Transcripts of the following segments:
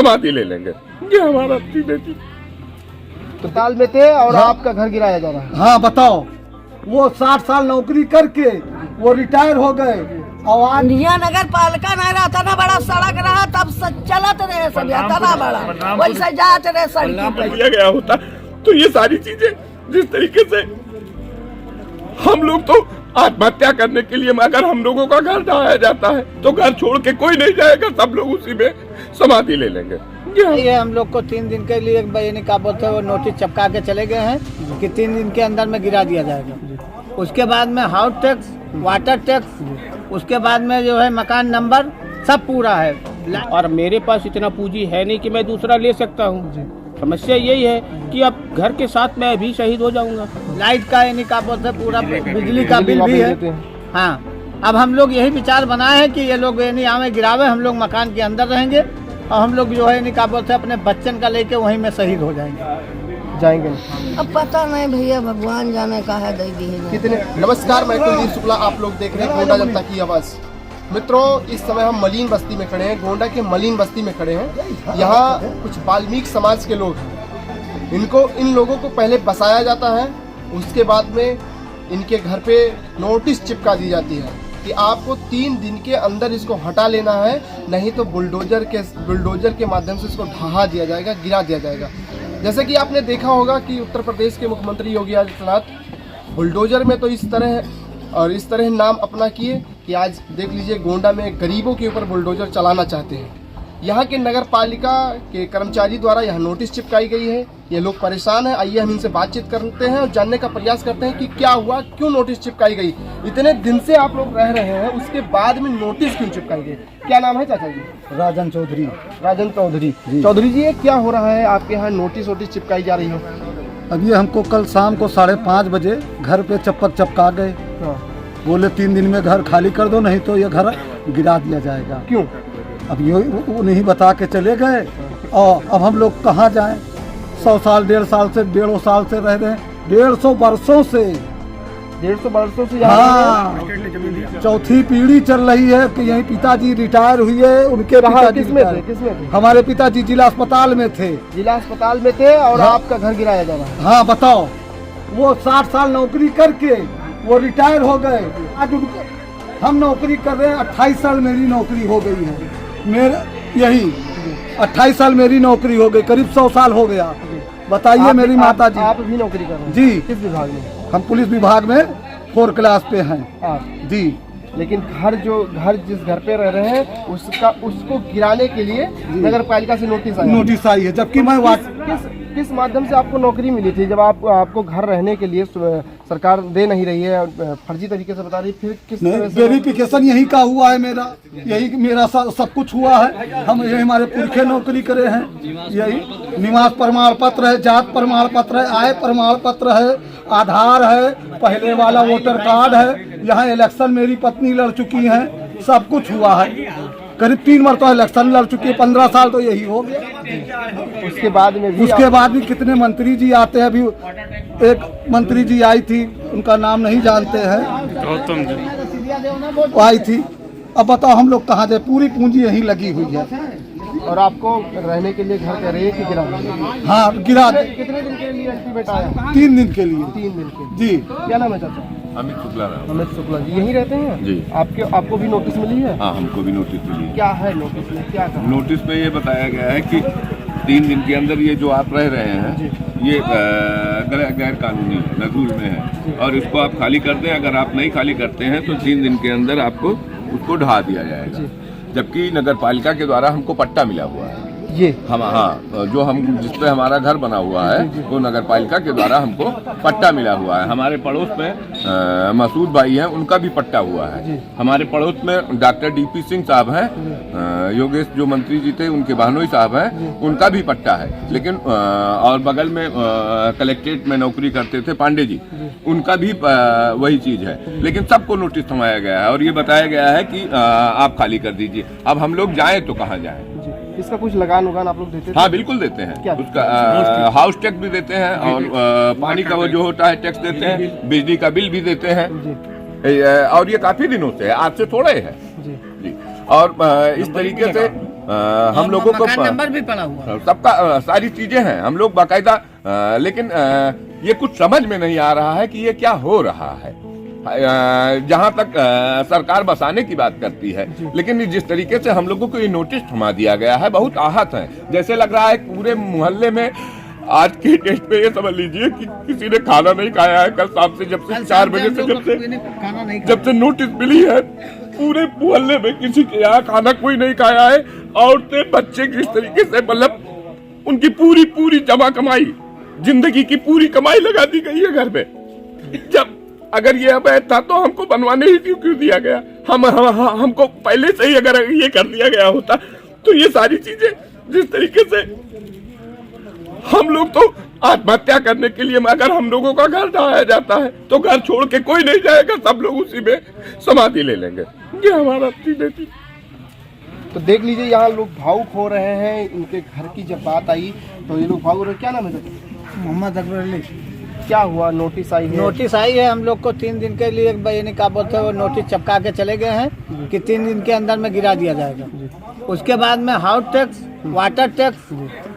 समाधि ले लेंगे। ये हमारा बेटी अस्पताल में थे और आपका घर गिराया जा रहा है। हाँ बताओ, वो 60 साल नौकरी करके वो रिटायर हो गए और आज यहाँ नगर पालिका नहीं रहता ना, बड़ा सड़क रहा तब चलत रहे सब, ना बड़ा वैसे जाते रहे सड़क पे लिया गया होता। तो ये सारी चीजें जिस तरीके से हम लोग तो आत्महत्या करने के लिए, अगर हम लोगों का घर ढाया जाता है तो घर छोड़ के कोई नहीं जाएगा, सब लोग उसी में समाधि ले लेंगे। ये हम लोग को 3 दिन के लिए क्या बोलते हैं वो नोटिस चिपका के चले गए हैं कि 3 दिन के अंदर में गिरा दिया जाएगा। उसके बाद में हाउस टैक्स, वाटर टैक्स, उसके बाद में जो है मकान नंबर सब पूरा है। और मेरे पास इतना पूंजी है नहीं कि मैं दूसरा ले सकता हूँ। समस्या यही है कि अब घर के साथ मैं भी शहीद हो जाऊंगा। लाइट का यानी क्या बोलते हैं पूरा, बिजली का बिल भी है। हाँ, अब हम लोग यही विचार बनाए हैं कि ये लोग यानी हमें गिरावे, हम लोग मकान के अंदर रहेंगे और हम लोग जो है क्या बोलते हैं अपने बच्चन का लेके वहीं में शहीद हो जाएंगे। अब पता नहीं भैया, भगवान जाने का है दी कितने। नमस्कार, मैं कुलदीप शुक्ला, आप लोग देख रहे हैं गोंडा जनता की आवाज़। मित्रों, इस समय हम मलिन बस्ती में खड़े हैं, गोंडा के मलिन बस्ती में खड़े हैं। यहाँ कुछ वाल्मीकि समाज के लोग हैं, इन लोगों को पहले बसाया जाता है, उसके बाद में इनके घर पे नोटिस चिपका दी जाती है कि आपको 3 दिन के अंदर इसको हटा लेना है, नहीं तो बुलडोजर के माध्यम से इसको ढहा दिया जाएगा, गिरा दिया जाएगा। जैसे कि आपने देखा होगा कि उत्तर प्रदेश के मुख्यमंत्री योगी आदित्यनाथ बुलडोजर में तो इस तरह नाम अपना किए कि आज देख लीजिए गोंडा में गरीबों के ऊपर बुलडोजर चलाना चाहते हैं। यहाँ के नगर पालिका के कर्मचारी द्वारा यहाँ नोटिस चिपकाई गई है। ये लोग परेशान हैं। आइए हम इनसे बातचीत करते हैं और जानने का प्रयास करते हैं कि क्या हुआ, क्यों नोटिस चिपकाई गई। इतने दिन से आप लोग रह रहे हैं, उसके बाद में नोटिस क्यों चिपकाई गई? क्या नाम है चाचा जी? राजन चौधरी। राजन चौधरी। चौधरी जी, ये क्या हो रहा है आपके यहाँ नोटिस चिपकाई जा रही है? अब ये हमको कल शाम को 5:30 बजे घर पे चपका गए। बोले 3 दिन में घर खाली कर दो, नहीं तो ये घर गिरा दिया जाएगा। क्यों? अब ये उन्हीं बता के चले गए और अब हम लोग कहाँ जाएं? 100 साल 1.5 साल से रह रहे हैं, 150 वर्षों से। 150 वर्षों से? हाँ, चौथी पीढ़ी चल रही है कि यही पिताजी रिटायर हुए, उनके पिताजी किसमें थे? हमारे पिताजी जिला अस्पताल में थे। जिला अस्पताल में थे और आपका घर गिराया जा रहा है? हाँ बताओ, वो 60 साल नौकरी करके वो रिटायर हो गए। आज हम नौकरी कर रहे हैं, 28 साल मेरी नौकरी हो गई है। मेरा यही 28 साल मेरी नौकरी हो गई, करीब 100 साल हो गया। बताइए मेरी माता जी। आप भी नौकरी कर रहे हैं? जी। किस विभाग में? हम पुलिस विभाग में 4 क्लास पे हैं। जी। लेकिन जिस घर पे रह रहे हैं उसको गिराने के लिए नगर पालिका से नोटिस आई है। जबकि मैं किस माध्यम से आपको नौकरी मिली थी? जब आपको घर रहने के लिए सरकार दे नहीं रही है, फर्जी तरीके से बता रही, फिर किस तरह से? वेरिफिकेशन यही का हुआ है, मेरा सब कुछ हुआ है। हम यही हमारे पुरखे नौकरी करे हैं। यही निवास प्रमाण पत्र है, जात प्रमाण पत्र है, आय प्रमाण पत्र है, आधार है, पहले वाला वोटर कार्ड है। यहाँ इलेक्शन मेरी पत्नी लड़ चुकी है, सब कुछ हुआ है। करीब 3 मरतबा इलेक्शन लड़ चुकी है, 15 साल तो यही हो गया। उसके बाद भी कितने मंत्री जी आते हैं। अभी एक मंत्री जी आई थी, उनका नाम नहीं जानते हैं, गौतम जी आई थी। अब बताओ हम लोग कहाँ जाए? पूरी पूंजी यहीं लगी हुई है। और आपको रहने के लिए घर कह रही है कि गिरा? हाँ, गिरा। कितने दिन के लिए बेटा आया? 3 दिन के लिए। 3 दिन के? जी। क्या नाम है चाचा? अमित शुक्ला। अमित शुक्ला जी यहीं रहते हैं? जी। आपको भी नोटिस मिली है? हाँ, हमको भी नोटिस मिली है। क्या है नोटिस में? क्या कहा? नोटिस में ये बताया गया है कि 3 दिन के अंदर ये जो आप रह रहे हैं ये गैर कानूनी नजूल में है और इसको आप खाली कर दें। अगर आप नहीं खाली करते हैं तो 3 दिन के अंदर आपको उसको ढहा दिया जाएगा। जबकि नगर पालिका के द्वारा हमको पट्टा मिला हुआ है। ये जिस पे हमारा घर बना हुआ है वो नगर पालिका के द्वारा हमको पट्टा मिला हुआ है। हमारे पड़ोस में मसूद भाई हैं, उनका भी पट्टा हुआ है। हमारे पड़ोस में डॉक्टर डीपी सिंह साहब हैं, योगेश जो मंत्री जी थे उनके बहनोई साहब हैं, उनका भी पट्टा है। लेकिन और बगल में कलेक्ट्रेट में नौकरी करते थे पांडे जी, उनका भी वही चीज है। लेकिन सबको नोटिस थमाया गया है और ये बताया गया है कि आप खाली कर दीजिए। अब हम लोग जाएं तो कहाँ जाएं? इसका कुछ लगान आप लोग देते हैं? हाँ, बिल्कुल देते हैं। क्या? उसका हाउस टैक्स भी देते हैं और पानी का वो जो होता है टैक्स देते हैं, बिजली का बिल भी देते हैं। और ये काफी दिनों से है, आज से थोड़े है जी। और इस तरीके से हम लोगों को नंबर भी पड़ा हुआ सबका सारी चीजें हैं, हम लोग बाकायदा, लेकिन ये कुछ समझ में नहीं आ रहा है कि ये क्या हो रहा है। जहां तक सरकार बसाने की बात करती है, लेकिन जिस तरीके से हम लोगों को ये नोटिस थमा दिया गया है, बहुत आहत है। जैसे लग रहा है पूरे मोहल्ले में आज के टेस्ट पे ये समझ लीजिए कि किसी ने खाना नहीं खाया है। कल शाम से जब से 4 बजे से जब से नोटिस मिली है, पूरे मोहल्ले में किसी के यहाँ खाना कोई नहीं खाया है। औरतें बच्चे किस तरीके से, मतलब उनकी पूरी जमा कमाई, जिंदगी की पूरी कमाई लगा दी गई है घर में। जब अगर ये अवैध था तो हमको बनवाने ही क्यों दिया गया? हमको पहले से ही अगर ये कर दिया गया होता तो ये सारी चीजें, जिस तरीके से हम लोग तो आत्महत्या करने के लिए, अगर हम लोगों का घर ढहाया जाता है तो घर छोड़ के कोई नहीं जाएगा, सब लोग उसी में समाधि ले लेंगे। ये हमारा चीजें थी। तो देख लीजिए यहाँ लोग भावुक हो रहे हैं। इनके घर की जब बात आई तो ये लोग भावुक हो रहे हैं। क्या नाम है? मोहम्मद अकबर अली। क्या हुआ? नोटिस आई है? नोटिस आई है, हम लोग को 3 दिन के लिए यानी क्या बोलते हैं वो नोटिस चिपका के चले गए हैं कि 3 दिन के अंदर में गिरा दिया जाएगा। उसके बाद में हाउस टैक्स, वाटर टैक्स,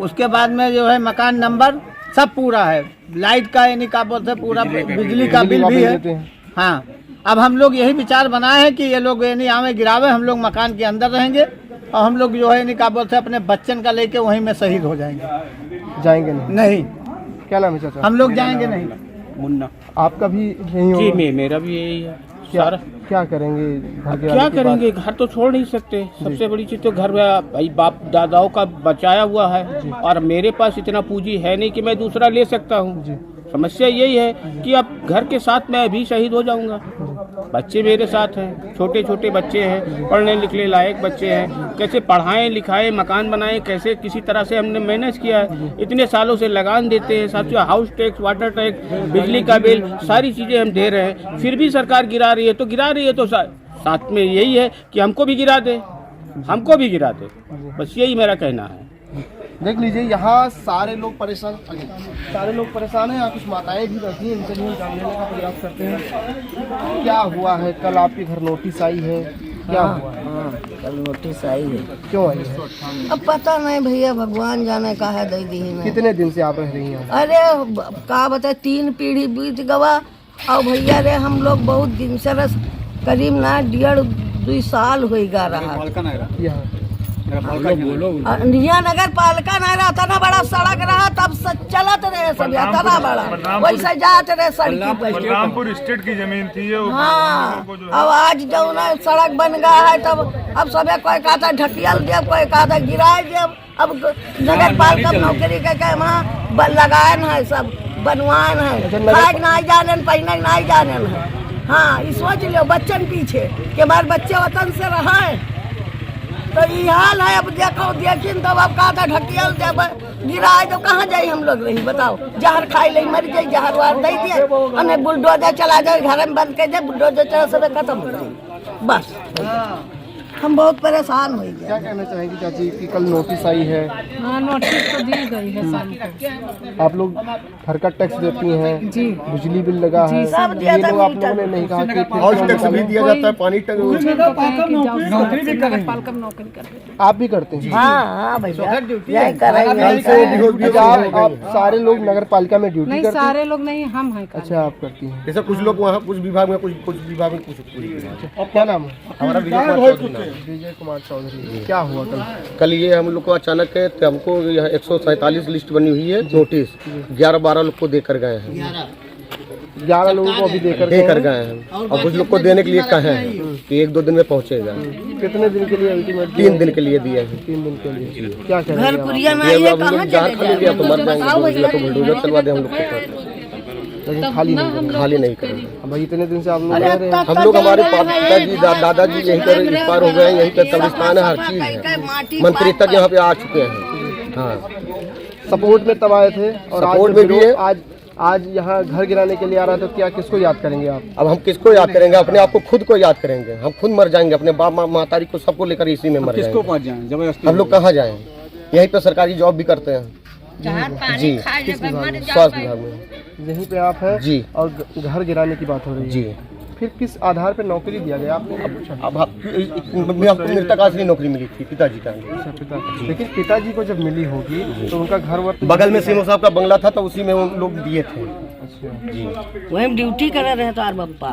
उसके बाद में जो है मकान नंबर सब पूरा है, लाइट का यानी क्या बोलते हैं पूरा, बिजली का बिल भी है। हाँ, अब हम लोग यही विचार बनाए हैं कि ये लोग यानी हमें गिरावे, हम लोग मकान के अंदर रहेंगे और हम लोग जो है यानी क्या बोलते हैं अपने बच्चन का लेके वहीं में शहीद हो जाएंगे। जाएंगे नहीं? क्या नाम है चाचा? हम लोग जाएंगे नहीं। मुन्ना। आपका भी यही होगा? जी, मेरा भी यही है। क्या करेंगे? क्या करेंगे? घर तो छोड़ नहीं सकते। सबसे बड़ी चीज तो घर भाई बाप दादाओं का बचाया हुआ है, और मेरे पास इतना पूंजी है नहीं कि मैं दूसरा ले सकता हूँ। समस्या यही है कि अब घर के साथ मैं भी शहीद हो जाऊंगा। बच्चे मेरे साथ हैं, छोटे छोटे बच्चे हैं, पढ़ने लिखने लायक बच्चे हैं। कैसे पढ़ाएं लिखाएं, मकान बनाएं, कैसे किसी तरह से हमने मैनेज किया है। इतने सालों से लगान देते हैं, साथियों हाउस टैक्स, वाटर टैक्स, बिजली का बिल, सारी चीज़ें हम दे रहे हैं, फिर भी सरकार गिरा रही है। तो गिरा रही है तो साथ में यही है कि हमको भी गिरा दे, हमको भी गिरा दे, बस यही मेरा कहना है। देख लीजिए यहाँ सारे लोग परेशान हैं। यहाँ कुछ माताएं भी बैठी हैं, इनसे भी हम जानने का प्रयास करते हैं। क्या हुआ है? कल आपके घर नोटिस आई है, क्या हुआ? कल नोटिस आई है। क्यों आई है? अब पता नहीं भैया, भगवान जाने का है दे दी है। कितने दिन से आप रह रही हैं? अरे का बता, 3 पीढ़ी बीत गवा। और भैया रे हम लोग बहुत दिन से करीब ना 1.5-2 साल हो गया रहा। निया नगर पालिका नहीं रहता ना, बड़ा सड़क रहा तब चलत रहे सब, तना बड़ा वैसे जाते रहे सड़की पर। रामपुर स्टेट की जमीन थी ये। हाँ, अब आज जो ना सड़क बन गया है तब अब सब कोई कहता ढकियल दे, कोई कहता गिराए दे। अब नगर पालिका नौकरी के वहाँ लगाए है, सब बनवाए है, नहीं जाने पहने नहीं जाने है। हाँ, इस सोच लो बच्चन पीछे कि हमारे बच्चे वतन से रहा है, तो ये हाल है। अब देखो देखिन तब अब कहा था ढकियल जब गिराए तो कहाँ जाए हम लोग रही बताओ? जहर खाई ले मर जाए, जहर वार दे दिए, हमें बुलडोजर चला जाए, घर में बंद कर दे, बुलडोजर चला सब खत्म हो जाए। बस हम बहुत परेशान हो गए। क्या कहना चाहेंगी चाची कि कल नोटिस आई है? हाँ, नोटिस तो दी गई है शाम को। आप लोग घर का टैक्स देती हैं जी, बिजली बिल लगा है, सब ये लोग आप लोगों ने नहीं कहा कि हाउस टैक्स भी दिया जाता है, पानी टैक्स नौकरी भी कर नौकरी करते हैं। आप भी करते हैं? हाँ भैया यही करेंगे। आप सारे लोग नगर पालिका में ड्यूटी नहीं, करते हैं? सारे लोग नहीं, हम हैं। अच्छा, आप करती हैं। जैसे कुछ लोग वहाँ कुछ विभाग में कुछ विभाग में कुछ क्या नाम है? हमारा विजय कुमार चौधरी। क्या हुआ कल ये हम लोग को अचानक है तो हमको 147 लिस्ट बनी हुई है, नोटिस 11-12 लोग को देकर गए हैं। 11 लोगों को अभी देकर गए हैं, और कुछ लोग को देने के लिए कहे हैं कि 1-2 दिन में पहुँचेगा। कितने दिन के लिए अल्टीमेट? 3 दिन के लिए दिए हैं। 3 दिन के लिए। क्या करेंगे? घर कुरिया नहीं है, कहाँ जहाँ खाली दिया तो मर जाएंगे, तो बुलडोजर चलवा दे हम लोग को, लेकिन खाली नहीं करेंगे। भाई इतने दिन से आप लोग रह रहे हैं। हम लोग हमारे पिताजी दादाजी यहीं पर एक्सपायर हो गए, यहीं पर कब्रिस्तान है, हर चीज है, मंत्री तक यहाँ पे आ चुके हैं। हाँ, सपोर्ट में तब आए थे और सपोर्ट में भी है। आज यहाँ घर गिराने के लिए आ रहा है, तो क्या किसको याद करेंगे आप? अब हम किसको याद करेंगे? अपने आप को खुद को याद करेंगे। हम खुद मर जाएंगे, अपने बाप मातारी को सबको लेकर इसी में मर जाएंगे। हम लोग कहाँ जाएं? यहीं पे सरकारी जॉब भी करते हैं जी, स्वास्थ्य विभाग में। यहीं पे आप हैं जी, और घर गिराने की बात हो रही है जी। फिर किस आधार पर नौकरी दिया गया आपने पूछा? अब हमको मृतकाश्री नौकरी मिली थी पिताजी का। अच्छा, पिता, लेकिन पिताजी को जब मिली होगी तो उनका घर वर बगल में सीमो साहब का बंगला था तो उसी में वो लोग दिए थे। अच्छा जी वही ड्यूटी कर रहे हैं तो आर बप्पा